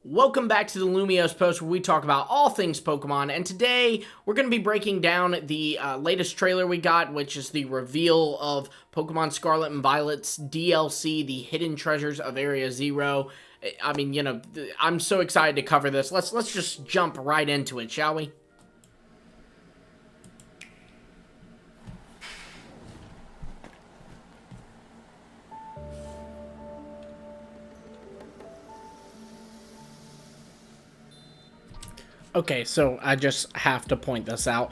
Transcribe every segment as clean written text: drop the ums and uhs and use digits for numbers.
Welcome back to the Lumiose Post, where we talk about all things Pokemon, and today we're going to be breaking down the latest trailer we got, which is the reveal of Pokemon Scarlet and Violet's DLC, The Hidden Treasures of Area Zero. I mean, you know, I'm so excited to cover this. Let's just jump right into it, shall we? Okay, so I just have to point this out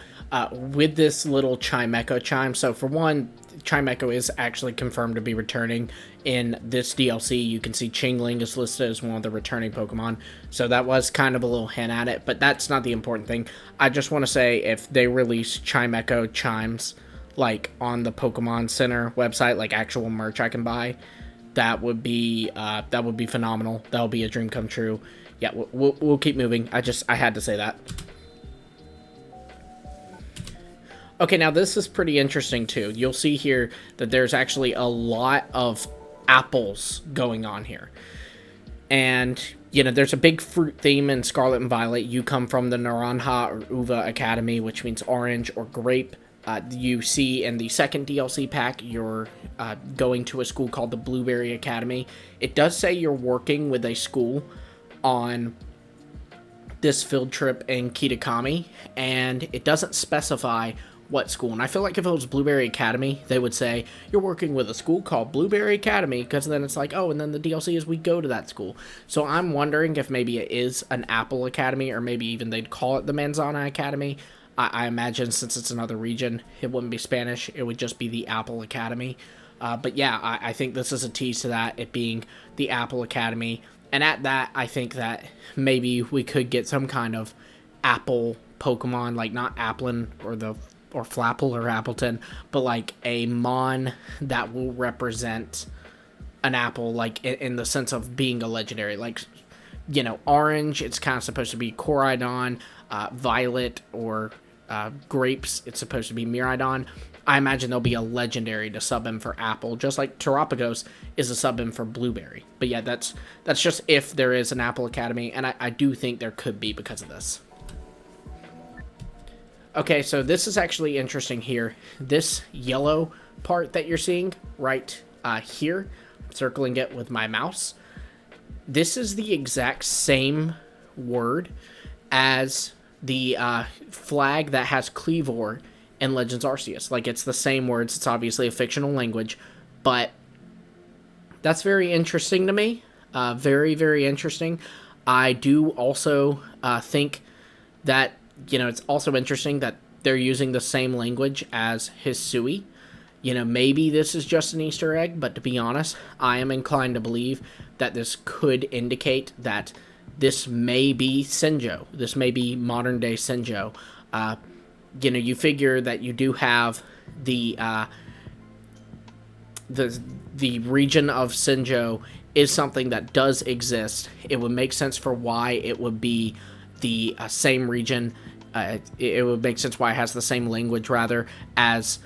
with this little Chimecho chime. So for one, Chimecho is actually confirmed to be returning in this DLC. You can see Chingling is listed as one of the returning Pokemon. So that was kind of a little hint at it, but that's not the important thing. I just want to say if they release Chimecho chimes like on the Pokemon Center website, like actual merch I can buy, that would be phenomenal. That would be a dream come true. Yeah, we'll keep moving. I had to say that. Okay, now this is pretty interesting too. You'll see here that there's actually a lot of apples going on here. And, you know, there's a big fruit theme in Scarlet and Violet. You come from the Naranja or Uva Academy, which means orange or grape. You see in the second DLC pack, you're going to a school called the Blueberry Academy. It does say you're working with a school on this field trip in Kitakami, and it doesn't specify what school. And I feel like if it was Blueberry Academy, they would say you're working with a school called Blueberry Academy, because then it's like, oh, and then the DLC is we go to that school. So I'm wondering if maybe it is an Apple Academy, or maybe even they'd call it the Manzana Academy. I imagine since it's another region, it wouldn't be Spanish, it would just be the Apple Academy. But yeah, I think this is a tease to that, it being the Apple Academy. And at that, I think that maybe we could get some kind of Apple Pokemon, like not Applin or Flapple or Appleton, but like a Mon that will represent an apple, like in the sense of being a legendary. Like, you know, Orange, it's kind of supposed to be Coridon, Violet or Grapes, it's supposed to be Miraidon. I imagine there'll be a legendary to sub in for Apple, just like Terapagos is a sub in for Blueberry. But yeah, that's just if there is an Apple Academy, and I do think there could be because of this. Okay, so this is actually interesting here. This yellow part that you're seeing right here, circling it with my mouse, this is the exact same word as the flag that has Cleavor in Legends Arceus. Like, it's the same words. It's obviously a fictional language, but that's very interesting to me. Very, very interesting. I do also think that, you know, it's also interesting that they're using the same language as Hisui. You know, maybe this is just an Easter egg, but to be honest, I am inclined to believe that this could indicate that this may be Sinjoh. This may be modern-day Sinjoh. You know, you figure that you do have the region of Sinjoh is something that does exist. It would make sense for why it would be the same region. It would make sense why it has the same language, rather, as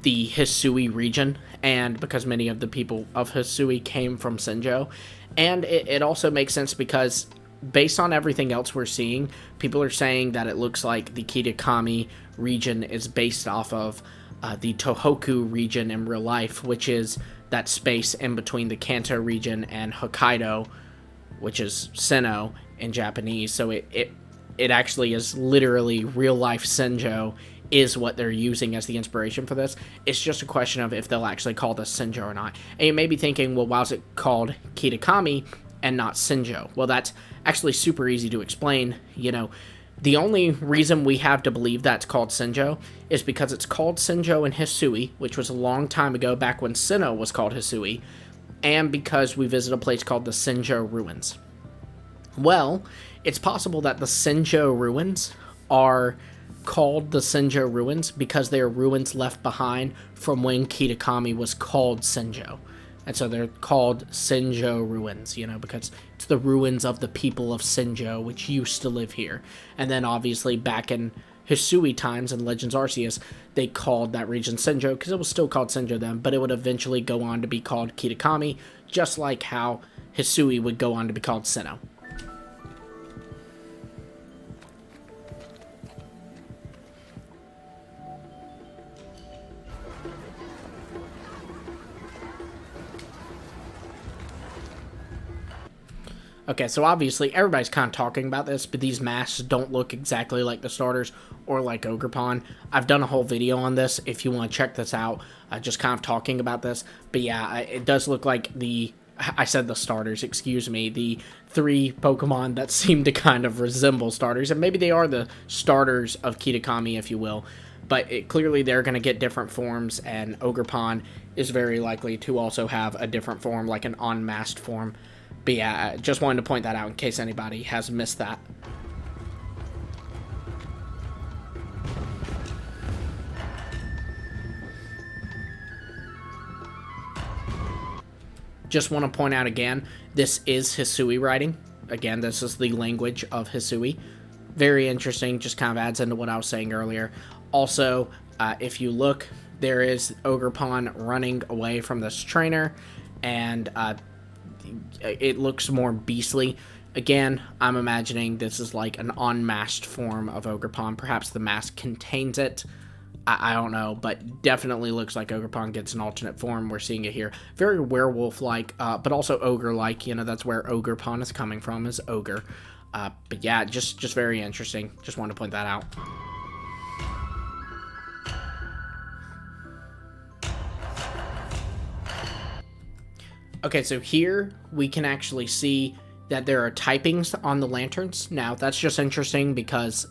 the Hisui region, and because many of the people of Hisui came from Sinjoh. And it also makes sense because based on everything else we're seeing, people are saying that it looks like the Kitakami region is based off of the Tohoku region in real life, which is that space in between the Kanto region and Hokkaido, which is Sinnoh in Japanese. So it actually is literally real life Sinjoh is what they're using as the inspiration for this. It's just a question of if they'll actually call this Sinjoh or not. And you may be thinking, well, why is it called Kitakami and not Sinjoh? Well, that's actually super easy to explain. You know, the only reason we have to believe that's called Sinjoh is because it's called Sinjoh in Hisui, which was a long time ago, back when Sinnoh was called Hisui, and because we visit a place called the Sinjoh Ruins. Well, it's possible that the Sinjoh Ruins are called the Sinjoh Ruins because they are ruins left behind from when Kitakami was called Sinjoh. And so they're called Sinjoh Ruins, you know, because it's the ruins of the people of Sinjoh, which used to live here. And then obviously back in Hisui times in Legends Arceus, they called that region Sinjoh because it was still called Sinjoh then, but it would eventually go on to be called Kitakami, just like how Hisui would go on to be called Sinnoh. Okay, so obviously everybody's kind of talking about this, but these masks don't look exactly like the starters or like Ogrepon. I've done a whole video on this if you want to check this out, just kind of talking about this. But yeah, it does look like I said the starters, excuse me, the 3 Pokemon that seem to kind of resemble starters, and maybe they are the starters of Kitakami, if you will. But clearly they're going to get different forms, and Ogrepon is very likely to also have a different form, like an unmasked form. But yeah, I just wanted to point that out in case anybody has missed that. Just want to point out again, this is Hisui writing. Again, this is the language of Hisui. Very interesting, just kind of adds into what I was saying earlier. Also, if you look, there is Ogrepon running away from this trainer, and it looks more beastly. Again, I'm imagining this is like an unmasked form of Ogrepon. Perhaps the mask contains it. I don't know, but definitely looks like Ogrepon gets an alternate form. We're seeing it here. Very werewolf-like, but also ogre-like. You know, that's where Ogrepon is coming from, is ogre. But yeah, just very interesting. Just wanted to point that out. Okay, so here we can actually see that there are typings on the lanterns. Now, that's just interesting because,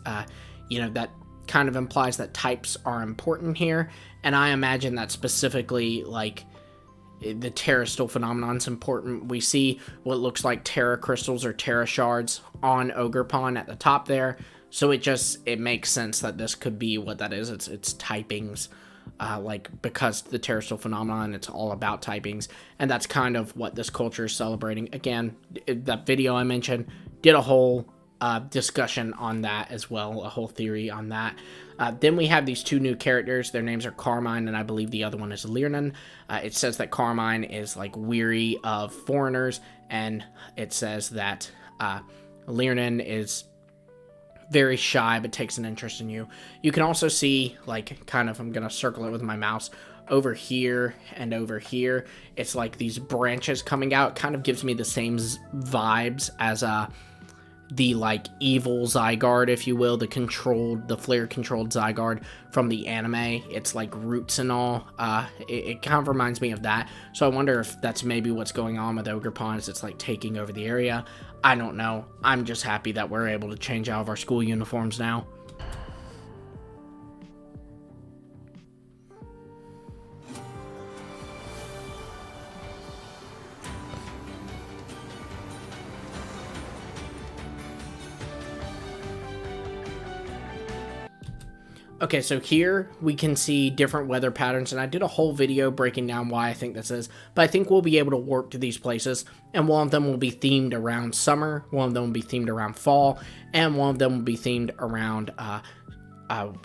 you know, that kind of implies that types are important here. And I imagine that specifically, like, the terrestrial phenomenon is important. We see what looks like Terra crystals or Terra shards on Ogrepon at the top there. So it makes sense that this could be what that is. It's typings. Like, because the terrestrial phenomenon, it's all about typings, and that's kind of what this culture is celebrating. Again, that video I mentioned did a whole discussion on that as well, a whole theory on that. Then we have these 2 new characters. Their names are Carmine, and I believe the other one is Learnin. It says that Carmine is, like, weary of foreigners, and it says that Learnin is very shy but takes an interest in you. You can also see, like, kind of, I'm gonna circle it with my mouse, over here and over here, it's like these branches coming out. Kind of gives me the same vibes as the, like, evil Zygarde, if you will, the flare controlled Zygarde from the anime. It's like roots and all. It kind of reminds me of that. So I wonder if that's maybe what's going on with Ogrepon, is it's like taking over the area. I don't know. I'm just happy that we're able to change out of our school uniforms now. Okay, so here we can see different weather patterns, and I did a whole video breaking down why I think this is, but I think we'll be able to warp to these places, and one of them will be themed around summer, one of them will be themed around fall, and one of them will be themed around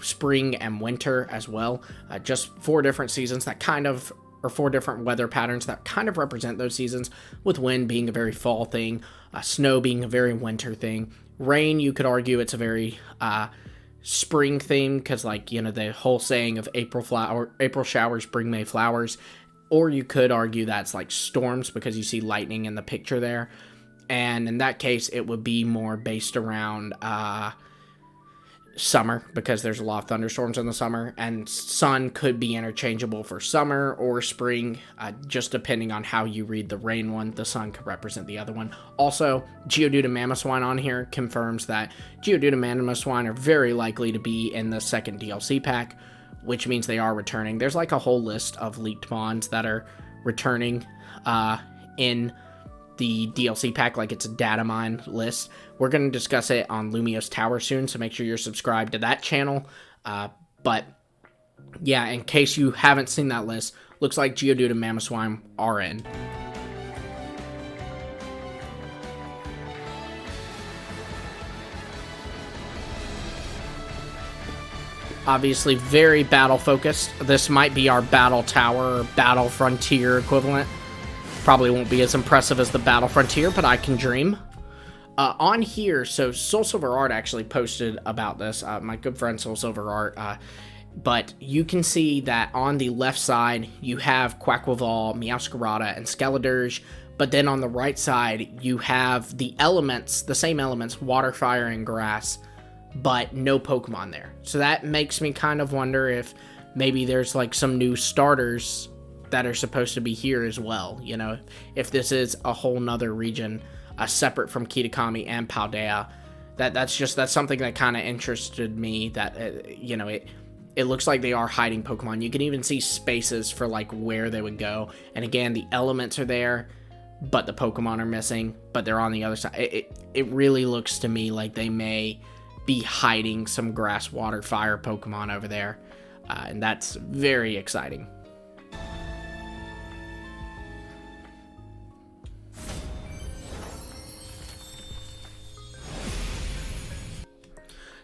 spring and winter as well. Just 4 different seasons that kind of, or 4 different weather patterns that kind of represent those seasons, with wind being a very fall thing, snow being a very winter thing. Rain, you could argue it's a very spring theme, because, like, you know, the whole saying of April showers bring May flowers. Or you could argue that's like storms, because you see lightning in the picture there, and in that case it would be more based around summer, because there's a lot of thunderstorms in the summer, and sun could be interchangeable for summer or spring, just depending on how you read the rain one. The sun could represent the other one. Also, Geodude and Mamoswine on here confirms that Geodude and Mamoswine are very likely to be in the 2nd DLC pack, which means they are returning. There's like a whole list of leaked mons that are returning in the DLC pack, like it's a data mine list. We're going to discuss it on LumioseTower soon, so make sure you're subscribed to that channel. But yeah, in case you haven't seen that list, looks like Geodude and Mamoswine are in. Obviously very battle focused. This might be our battle tower or battle frontier equivalent. Probably won't be as impressive as the Battle Frontier, but I can dream. On here, so Soul Silver Art actually posted about this, my good friend Soul Silver Art, but you can see that on the left side, you have Quaquaval, Meowscarada, and Skeledirge, But then on the right side, you have the elements, the same elements, water, fire, and grass, but no Pokemon there. So that makes me kind of wonder if maybe there's like some new starters that are supposed to be here as well. You know, if this is a whole nother region, separate from Kitakami and Paldea. That's something that kind of interested me, that, you know, it looks like they are hiding Pokemon. You can even see spaces for like where they would go. And again, the elements are there, but the Pokemon are missing, but they're on the other side. It really looks to me like they may be hiding some grass, water, fire Pokemon over there. And that's very exciting.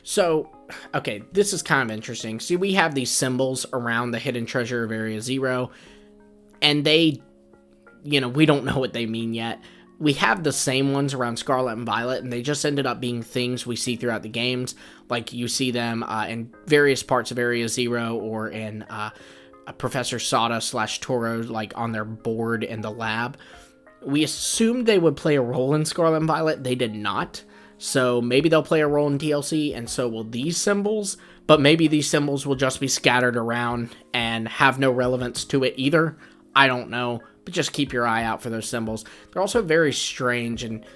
So, okay, this is kind of interesting. See, we have these symbols around the hidden treasure of Area 0, and they, you know, we don't know what they mean yet. We have the same ones around Scarlet and Violet, and they just ended up being things we see throughout the games. Like, you see them in various parts of Area 0, or in Professor Sada / Toro, like, on their board in the lab. We assumed they would play a role in Scarlet and Violet. They did not. So maybe they'll play a role in DLC, and so will these symbols, but maybe these symbols will just be scattered around and have no relevance to it either. I don't know, but just keep your eye out for those symbols. They're also very strange and,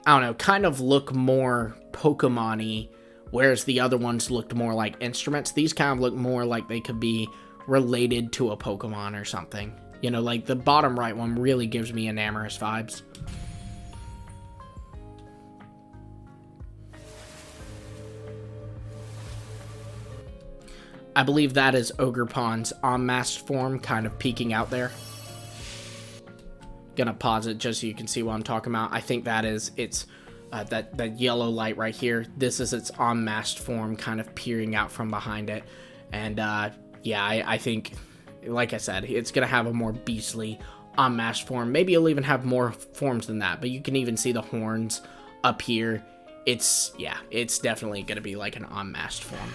I don't know, kind of look more Pokemon-y, whereas the other ones looked more like instruments. These kind of look more like they could be related to a Pokemon or something. You know, like the bottom right one really gives me Enamorous vibes. I believe that is Ogrepon's unmasked form kind of peeking out there. Gonna pause it just so you can see what I'm talking about. I think that is that yellow light right here. This is its unmasked form kind of peering out from behind it. And yeah, I think, like I said, it's gonna have a more beastly unmasked form. Maybe it'll even have more forms than that, but you can even see the horns up here. It's definitely gonna be like an unmasked form.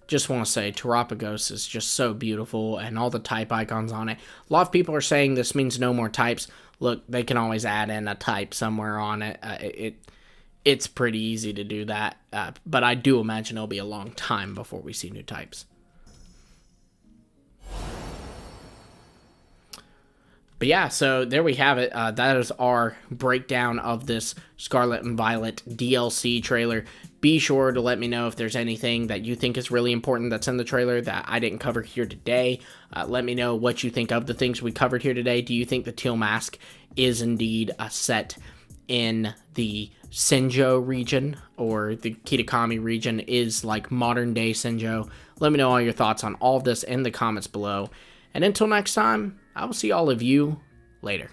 Just want to say Terapagos is just so beautiful, and all the type icons on it. A lot of people are saying this means no more types. Look, they can always add in a type somewhere on it. It's pretty easy to do that, but I do imagine it'll be a long time before we see new types. But yeah, so there we have it. That is our breakdown of this Scarlet and Violet DLC trailer. Be sure to let me know if there's anything that you think is really important that's in the trailer that I didn't cover here today. Let me know what you think of the things we covered here today. Do you think the teal mask is indeed set in the Sinjoh region, or the Kitakami region is like modern day Sinjoh? Let me know all your thoughts on all of this in the comments below. And until next time, I will see all of you later.